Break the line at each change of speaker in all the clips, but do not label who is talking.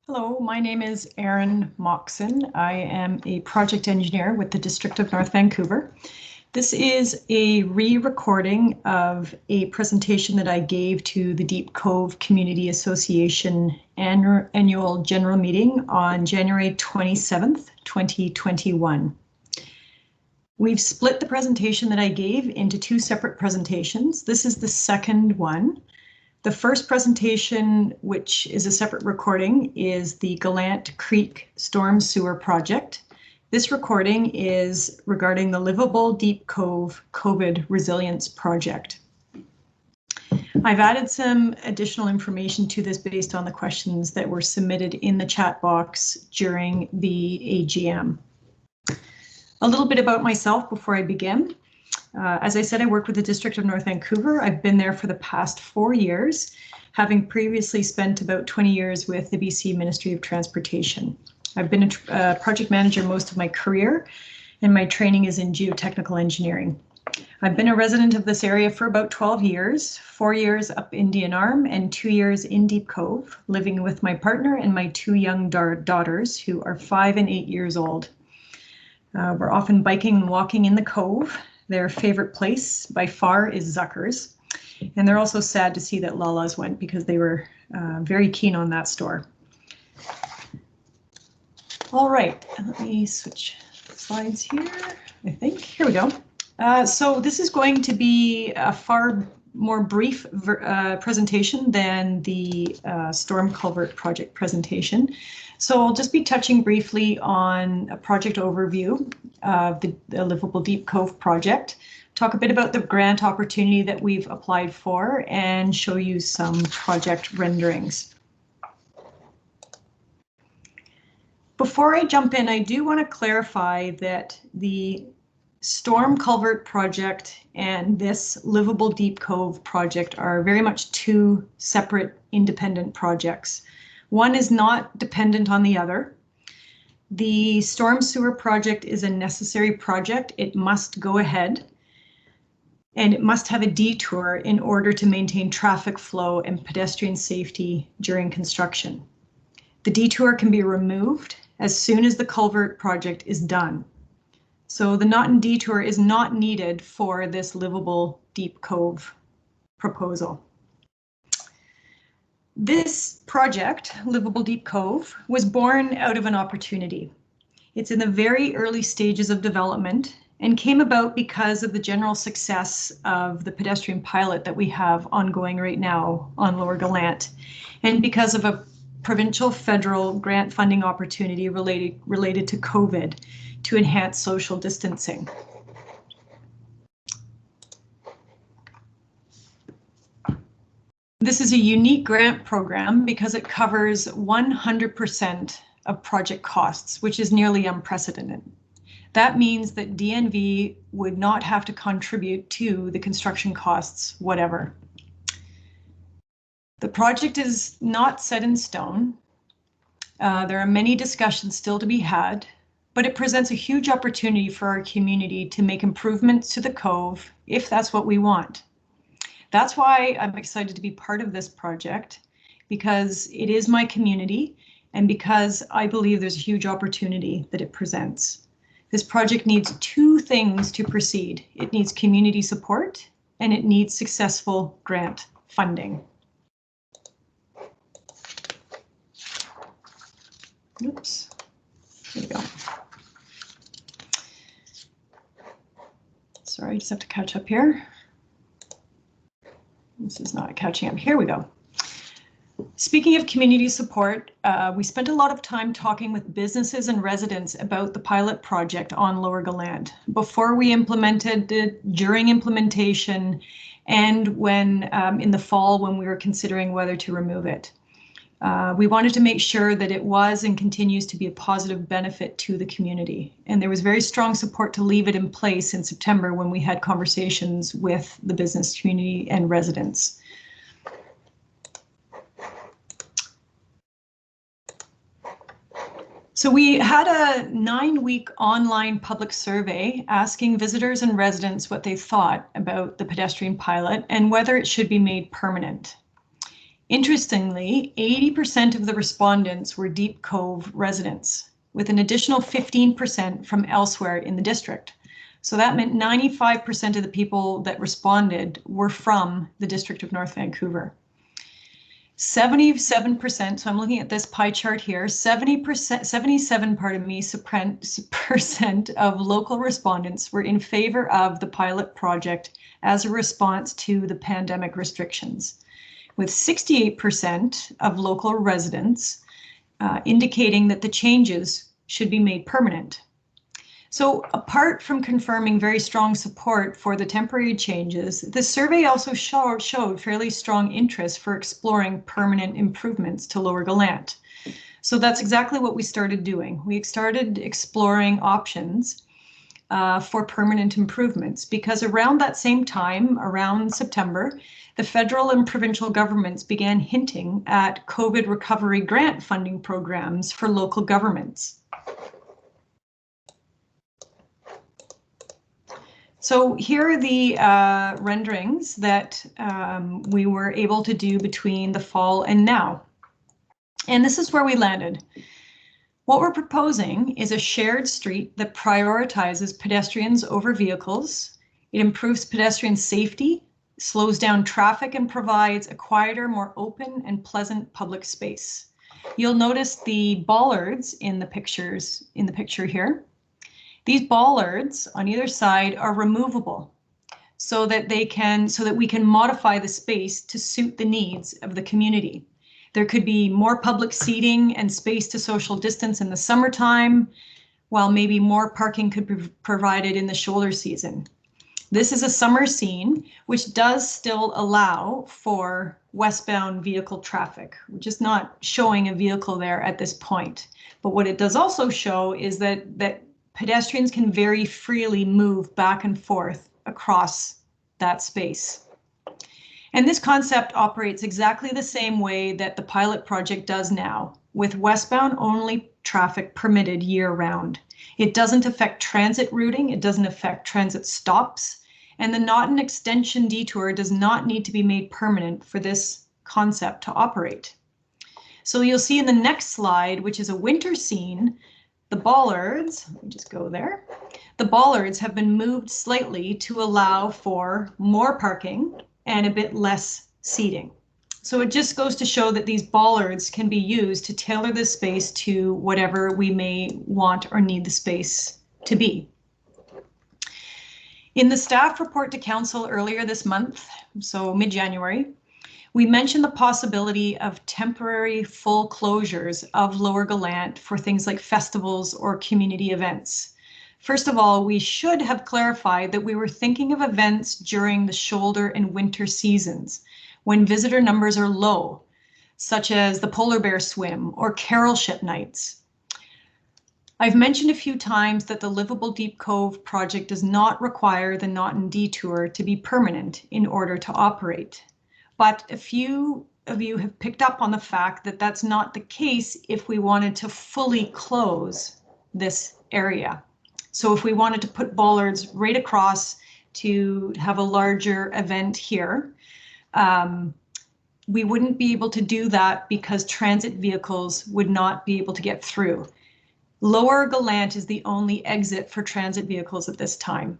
Hello, my name is Erin Moxon. I am a project engineer with the District of North Vancouver. This is a re-recording of a presentation that I gave to the Deep Cove Community Association annual general meeting on January 27th, 2021. We've split the presentation that I gave into two separate presentations. This is the second one. The first presentation, which is a separate recording, is the Gallant Creek Storm Sewer Project. This recording is regarding the Livable Deep Cove COVID Resilience Project. I've added some additional information to this based on the questions that were submitted in the chat box during the AGM. A little bit about myself before I begin. As I said, I work with the District of North Vancouver. I've been there for the past 4 years, having previously spent about 20 years with the BC Ministry of Transportation. I've been a project manager most of my career, and my training is in geotechnical engineering. I've been a resident of this area for about 12 years, 4 years up Indian Arm and 2 years in Deep Cove, living with my partner and my 2 young daughters who are 5 and 8 years old. We're often biking and walking in the Cove. Their favorite place by far is Zucker's, and they're also sad to see that Lala's went because they were very keen on that store. All right, let me switch slides here, I think. Here we go. So this is going to be a far more brief presentation than the Storm Culvert project presentation. So I'll just be touching briefly on a project overview of the Livable Deep Cove project, talk a bit about the grant opportunity that we've applied for, and show you some project renderings. Before I jump in, I do want to clarify that the Storm Culvert project and this Livable Deep Cove project are very much two separate independent projects. One is not dependent on the other. The storm sewer project is a necessary project. It must go ahead, and it must have a detour in order to maintain traffic flow and pedestrian safety during construction. The detour can be removed as soon as the culvert project is done. So the Naughton detour is not needed for this Livable Deep Cove proposal. This project, Livable Deep Cove, was born out of an opportunity. It's in the very early stages of development and came about because of the general success of the pedestrian pilot that we have ongoing right now on Lower Gallant, and because of a provincial federal grant funding opportunity related to COVID to enhance social distancing. This is a unique grant program because it covers 100% of project costs, which is nearly unprecedented. That means that DNV would not have to contribute to the construction costs, whatever. The project is not set in stone. There are many discussions still to be had, but it presents a huge opportunity for our community to make improvements to the Cove if that's what we want. That's why I'm excited to be part of this project, because it is my community and because I believe there's a huge opportunity that it presents. This project needs two things to proceed. It needs community support and it needs successful grant funding. Oops, there we go. Sorry, just have to catch up here. This is not catching up. Here we go. Speaking of community support, we spent a lot of time talking with businesses and residents about the pilot project on Lower Gallant before we implemented it, during implementation, and when in the fall when we were considering whether to remove it. We wanted to make sure that it was and continues to be a positive benefit to the community. And there was very strong support to leave it in place in September when we had conversations with the business community and residents. So we had a 9-week online public survey asking visitors and residents what they thought about the pedestrian pilot and whether it should be made permanent. Interestingly, 80% of the respondents were Deep Cove residents, with an additional 15% from elsewhere in the district. So that meant 95% of the people that responded were from the District of North Vancouver. 77%, so I'm looking at this pie chart here, 77% of local respondents were in favor of the pilot project as a response to the pandemic restrictions, with 68% of local residents indicating that the changes should be made permanent. So apart from confirming very strong support for the temporary changes, the survey also showed fairly strong interest for exploring permanent improvements to Lower Gallant. So that's exactly what we started doing. We started exploring options for permanent improvements, because around that same time, around September, the federal and provincial governments began hinting at COVID recovery grant funding programs for local governments. So here are the renderings that we were able to do between the fall and now. And this is where we landed. What we're proposing is a shared street that prioritizes pedestrians over vehicles. It improves pedestrian safety, slows down traffic, and provides a quieter, more open and pleasant public space. You'll notice the bollards in the picture here. These bollards on either side are removable so that we can modify the space to suit the needs of the community. There could be more public seating and space to social distance in the summertime, while maybe more parking could be provided in the shoulder season. This is a summer scene, which does still allow for westbound vehicle traffic. We're just not showing a vehicle there at this point. But what it does also show is that pedestrians can very freely move back and forth across that space. And this concept operates exactly the same way that the pilot project does now, with westbound only traffic permitted year-round. It doesn't affect transit routing, it doesn't affect transit stops, and the Naughton Extension detour does not need to be made permanent for this concept to operate. So you'll see in the next slide, which is a winter scene, the bollards, let me just go there. The bollards have been moved slightly to allow for more parking and a bit less seating. So it just goes to show that these bollards can be used to tailor the space to whatever we may want or need the space to be. In the staff report to council earlier this month, so mid-January, we mentioned the possibility of temporary full closures of Lower Gallant for things like festivals or community events. First of all, we should have clarified that we were thinking of events during the shoulder and winter seasons, when visitor numbers are low, such as the Polar Bear Swim or Carol Ship Nights. I've mentioned a few times that the Livable Deep Cove project does not require the Naughton Detour to be permanent in order to operate. But a few of you have picked up on the fact that that's not the case if we wanted to fully close this area. So if we wanted to put bollards right across to have a larger event here, we wouldn't be able to do that because transit vehicles would not be able to get through. Lower Gallant is the only exit for transit vehicles at this time.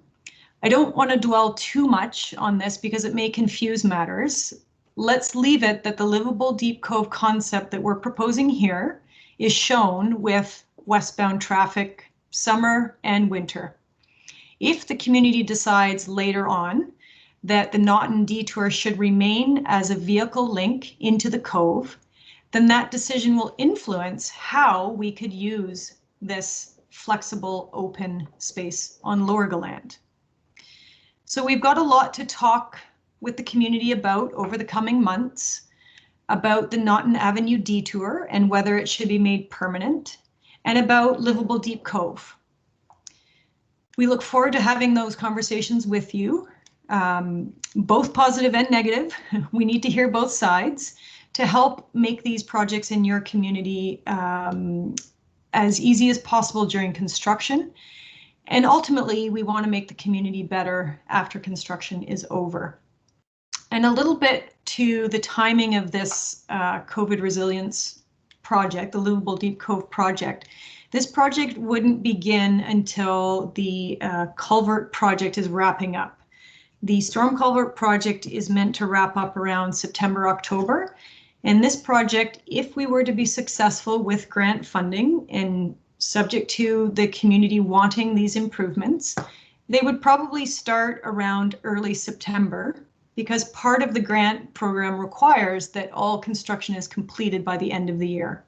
I don't want to dwell too much on this because it may confuse matters. Let's leave it that the Livable Deep Cove concept that we're proposing here is shown with westbound traffic, summer and winter. If the community decides later on that the Naughton Detour should remain as a vehicle link into the Cove, then that decision will influence how we could use this flexible open space on Lower Gallant. So we've got a lot to talk with the community about over the coming months, about the Naughton Avenue Detour and whether it should be made permanent, and about Livable Deep Cove. We look forward to having those conversations with you, both positive and negative. We need to hear both sides to help make these projects in your community as easy as possible during construction. And ultimately, we want to make the community better after construction is over. And a little bit to the timing of this COVID resilience project, the Livable Deep Cove project. This project wouldn't begin until the culvert project is wrapping up. The storm culvert project is meant to wrap up around September, October. And this project, if we were to be successful with grant funding and subject to the community wanting these improvements, they would probably start around early September, because part of the grant program requires that all construction is completed by the end of the year.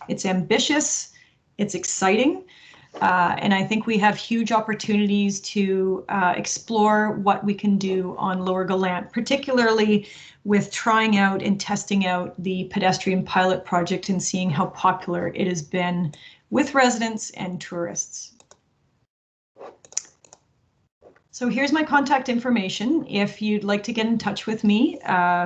It's ambitious, it's exciting, and I think we have huge opportunities to explore what we can do on Lower Gallant, particularly with trying out and testing out the pedestrian pilot project and seeing how popular it has been with residents and tourists. So here's my contact information. If you'd like to get in touch with me,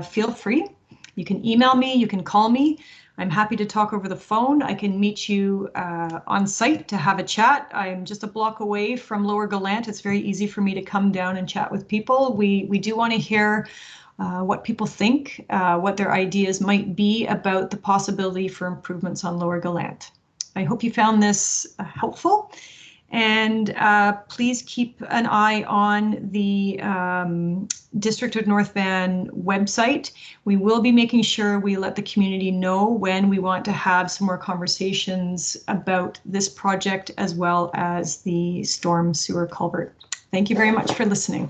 feel free. You can email me, you can call me. I'm happy to talk over the phone. I can meet you on site to have a chat. I'm just a block away from Lower Gallant. It's very easy for me to come down and chat with people. We do want to hear what people think, what their ideas might be about the possibility for improvements on Lower Gallant. I hope you found this helpful. And please keep an eye on the District of North Van website. We will be making sure we let the community know when we want to have some more conversations about this project as well as the storm sewer culvert. Thank you very much for listening.